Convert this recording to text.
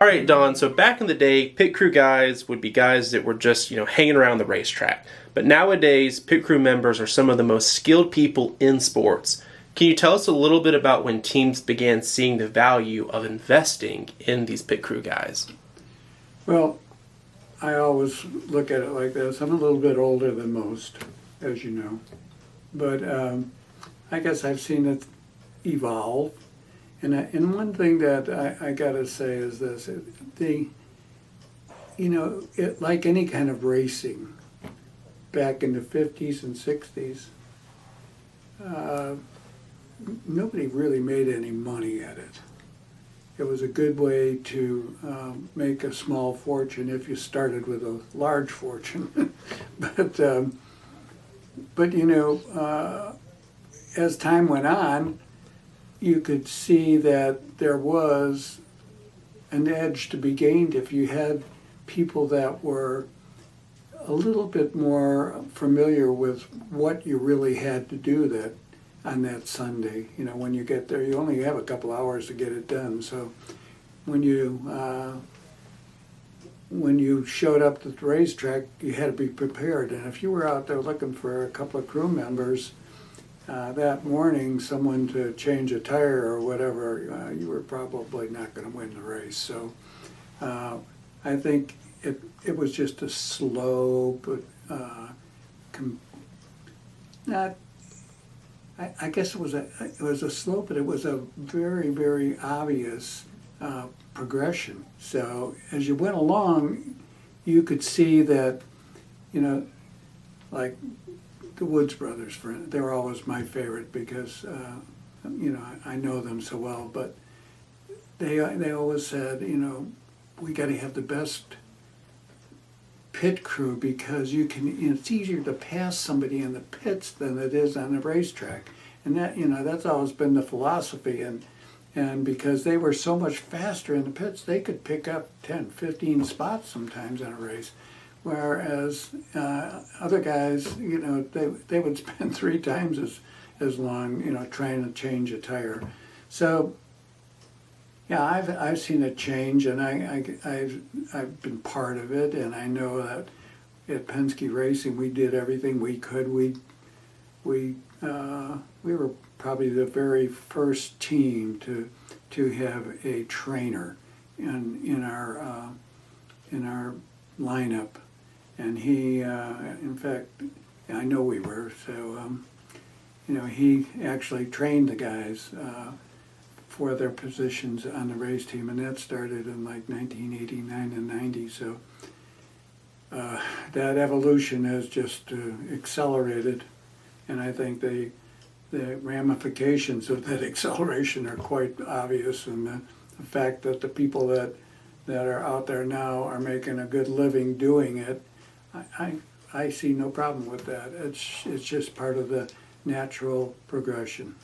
All right, Don. So back in the day, pit crew guys would be guys that were just, hanging around the racetrack. But nowadays, pit crew members are some of the most skilled people in sports. Can you tell us a little bit about when teams began seeing the value of investing in these pit crew guys? Well, I always look at it like this. I'm a little bit older than most, as you know. But I guess I've seen it evolve. And one thing that I got to say is this. Like any kind of racing, back in the 50s and 60s, nobody really made any money at it. It was a good way to make a small fortune if you started with a large fortune. but as time went on, you could see that there was an edge to be gained if you had people that were a little bit more familiar with what you really had to do that on that Sunday. When you get there, you only have a couple hours to get it done. So when you showed up at the racetrack, you had to be prepared. And if you were out there looking for a couple of crew members that morning, someone to change a tire or whatever, you were probably not going to win the race. So I think it was just a slow, but not. I guess it was a slow, but it was a very, very obvious progression. So as you went along, you could see that, like the Woods brothers, they were always my favorite because, I know them so well. But they always said, we got to have the best pit crew because it's easier to pass somebody in the pits than it is on the racetrack. And that's always been the philosophy. And because they were so much faster in the pits, they could pick up 10, 15 spots sometimes in a race. Whereas other guys, they would spend 3 times as long, trying to change a tire. So, yeah, I've seen it change, and I've been part of it, and I know that at Penske Racing we did everything we could. We were probably the very first team to have a trainer in our lineup, and he, in fact, I know we were. So, he actually trained the guys for their positions on the race team, and that started in like 1989 and 90. So that evolution has just accelerated, and I think the ramifications of that acceleration are quite obvious, and the fact that the people that are out there now are making a good living doing it, I see no problem with that. It's just part of the natural progression.